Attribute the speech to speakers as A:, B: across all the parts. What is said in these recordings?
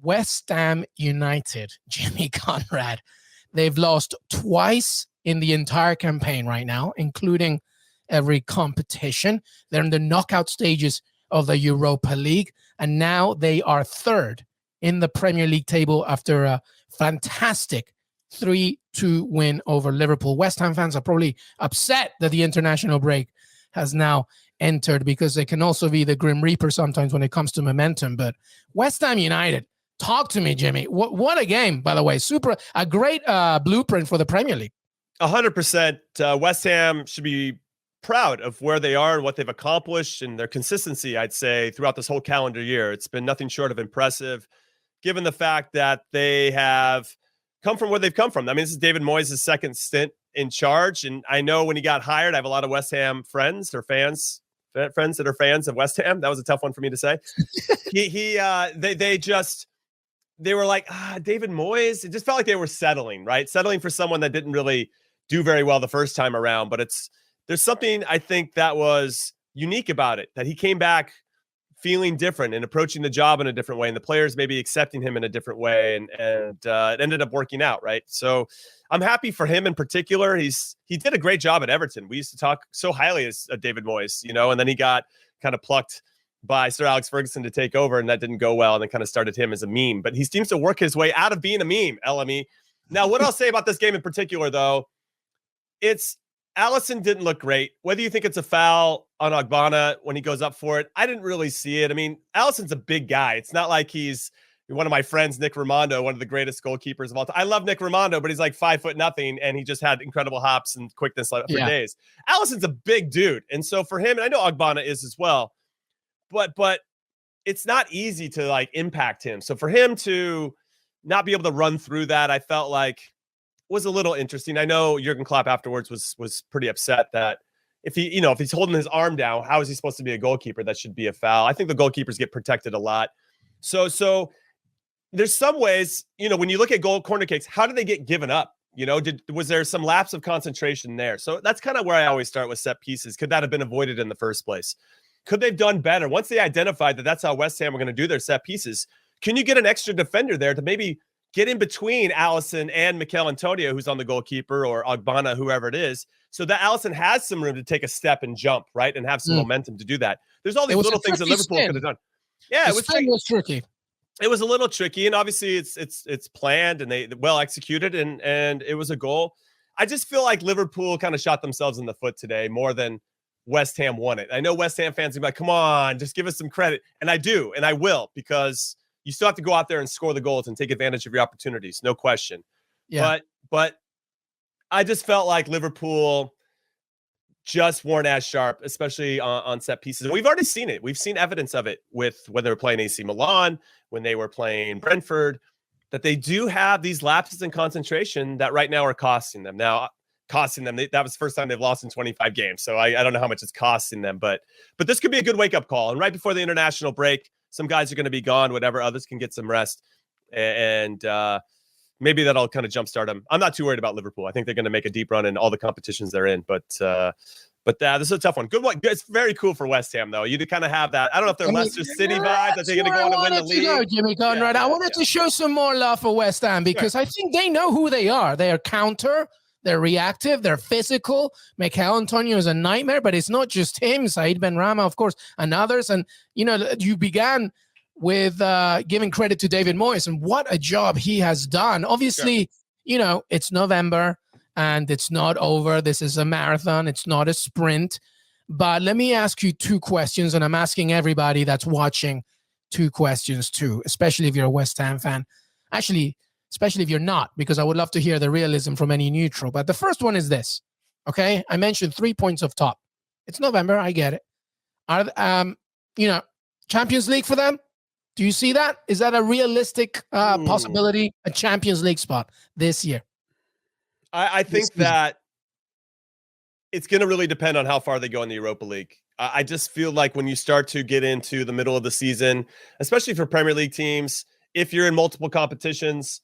A: West Ham United, Jimmy Conrad, they've lost twice in the entire campaign right now, including every competition. They're in the knockout stages of the Europa League, and now they are third in the Premier League table after a fantastic 3-2 win over Liverpool. West Ham fans are probably upset that the international break has now entered, because they can also be the Grim Reaper sometimes when it comes to momentum. But West Ham United, talk to me, Jimmy. What a game, by the way. A great blueprint for the Premier League.
B: 100%. West Ham should be proud of where they are and what they've accomplished and their consistency, I'd say, throughout this whole calendar year. It's been nothing short of impressive, given the fact that they have come from where they've come from. I mean, this is David Moyes' second stint in charge. And I know when he got hired, I have a lot of West Ham friends that are fans of West Ham. That was a tough one for me to say. They were like, David Moyes. It just felt like they were settling for someone that didn't really do very well the first time around. But there's something I think that was unique about it, that he came back feeling different and approaching the job in a different way, and the players maybe accepting him in a different way, and it ended up working out, right? So I'm happy for him in particular. He did a great job at Everton. We used to talk so highly of David Moyes, and then he got kind of plucked by Sir Alex Ferguson to take over, and that didn't go well, and then kind of started him as a meme. But he seems to work his way out of being a meme, LME. Now, what I'll say about this game in particular, though, Alisson didn't look great. Whether you think it's a foul on Ogbonna when he goes up for it, I didn't really see it. I mean, Alisson's a big guy. It's not like he's one of my friends, Nick Raimondo, one of the greatest goalkeepers of all time. I love Nick Raimondo, but he's like 5'0", and he just had incredible hops and quickness for days. Alisson's a big dude. And so for him, and I know Ogbonna is as well, but it's not easy to impact him. So for him to not be able to run through that, I felt like was a little interesting. I know Jurgen Klopp afterwards was pretty upset that if he's holding his arm down, how is he supposed to be a goalkeeper? That should be a foul. I think the goalkeepers get protected a lot. So there's some ways, when you look at corner kicks, how do they get given up? Was there some lapse of concentration there? So that's kind of where I always start with set pieces. Could that have been avoided in the first place? Could they've done better? Once they identified that that's how West Ham were going to do their set pieces, can you get an extra defender there to maybe get in between Alisson and Mikel Antonio, who's on the goalkeeper, or Ogbonna, whoever it is, so that Alisson has some room to take a step and jump, right, and have some momentum to do that. There's all these little things that Liverpool could have done. Yeah, it was tricky. It was a little tricky, and obviously it's planned and they well executed, and it was a goal. I just feel like Liverpool kind of shot themselves in the foot today more than West Ham won it. I know West Ham fans are like, come on, just give us some credit. And I do, and I will, because you still have to go out there and score the goals and take advantage of your opportunities, no question. Yeah. But I just felt like Liverpool just weren't as sharp, especially on set pieces. And we've already seen it. We've seen evidence of it with when they were playing AC Milan, when they were playing Brentford, that they do have these lapses in concentration that right now are costing them. That was the first time they've lost in 25 games. So I don't know how much it's costing them, but this could be a good wake-up call. And right before the international break, some guys are going to be gone, whatever. Others can get some rest. And maybe that'll kind of jumpstart them. I'm not too worried about Liverpool. I think they're going to make a deep run in all the competitions they're in. But this is a tough one. Good one. It's very cool for West Ham, though. You to kind of have that. I don't know if they're Leicester City vibes. That they're going to go on and win the league.
A: Jimmy Conrad. I wanted to show some more love for West Ham because I think they know who they are. They are counter. They're reactive. They're physical. Mikel Antonio is a nightmare, but it's not just him. Said Benrahma, of course, and others. And, you began with giving credit to David Moyes, and what a job he has done. Obviously, it's November and it's not over. This is a marathon. It's not a sprint. But let me ask you two questions, and I'm asking everybody that's watching two questions too, especially if you're a West Ham fan. Actually, especially if you're not, because I would love to hear the realism from any neutral. But the first one is this, okay? I mentioned 3 points of top. It's November. I get it. Champions League for them? Do you see that? Is that a realistic possibility, a Champions League spot this year?
B: I think that it's going to really depend on how far they go in the Europa League. I just feel like when you start to get into the middle of the season, especially for Premier League teams, if you're in multiple competitions,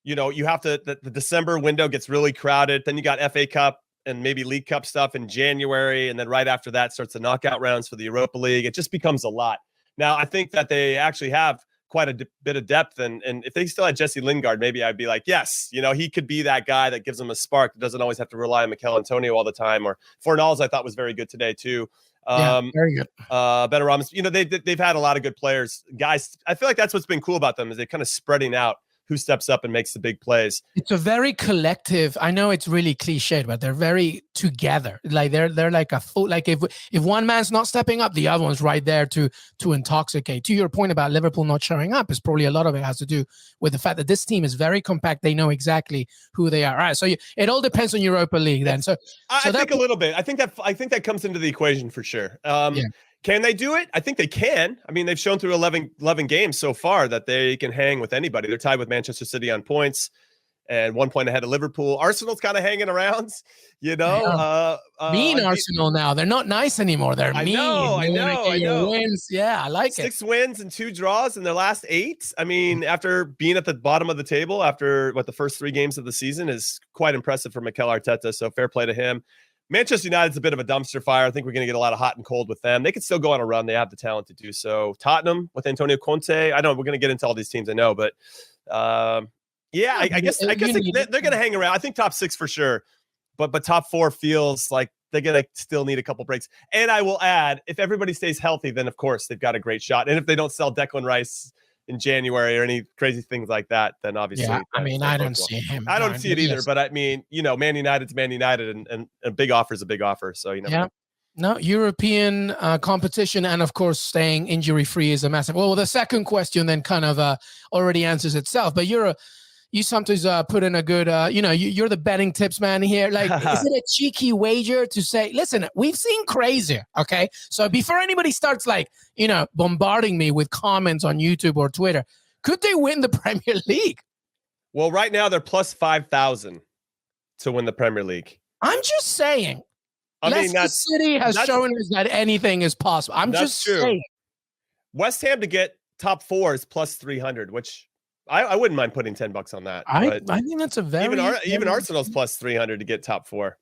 B: you have to, the December window gets really crowded. Then you got FA Cup and maybe League Cup stuff in January. And then right after that starts the knockout rounds for the Europa League. It just becomes a lot. Now, I think that they actually have quite a bit of depth. And if they still had Jesse Lingard, maybe I'd be like, yes, he could be that guy that gives them a spark. That doesn't always have to rely on Mikel Antonio all the time. Or Fornals, I thought was very good today too.
A: Very good.
B: Benrahma, they've had a lot of good players. Guys, I feel like that's what's been cool about them is they're kind of spreading out who steps up and makes the big plays.
A: It's a very collective. I know it's really cliched, but they're very together. Like they're like a full. Like if one man's not stepping up, the other one's right there to intoxicate. To your point about Liverpool not showing up, is probably a lot of it has to do with the fact that this team is very compact. They know exactly who they are. All right, so it all depends on Europa League then.
B: I think a little bit. I think that comes into the equation for sure. Can they do it? I think they can. I mean, they've shown through 11 games so far that they can hang with anybody. They're tied with Manchester City on points and 1 point ahead of Liverpool. Arsenal's kind of hanging around,
A: mean Arsenal now. They're not nice anymore. They're mean.
B: I know.
A: Wins. Yeah, I like
B: 6 wins and 2 draws in their last 8. I mean, after being at the bottom of the table after the first 3 games of the season is quite impressive for Mikel Arteta. So fair play to him. Manchester United's a bit of a dumpster fire. I think we're going to get a lot of hot and cold with them. They could still go on a run. They have the talent to do so. Tottenham with Antonio Conte. I don't know. We're going to get into all these teams, I know. But, I guess they're going to hang around. I think top 6 for sure. But top 4 feels like they're going to still need a couple breaks. And I will add, if everybody stays healthy, then, of course, they've got a great shot. And if they don't sell Declan Rice in January or any crazy things like that, then obviously.
A: Yeah, I don't see him.
B: I don't see it either, but I mean, Man United's Man United and a big offer is a big offer. So, know.
A: No, European competition and, of course, staying injury-free is a massive. Well, the second question then kind of already answers itself, but you sometimes put in a good, you're the betting tips man here. Like, is it a cheeky wager to say, listen, we've seen crazier, okay? So before anybody starts bombarding me with comments on YouTube or Twitter, could they win the Premier League?
B: Well, right now they're plus 5,000 to win the Premier League.
A: I'm just saying. Leicester City has shown us that anything is possible. I'm just saying.
B: West Ham to get top 4 is plus 300, which I wouldn't mind putting $10 on that.
A: I think that's a very
B: even Arsenal's plus 300 to get top 4.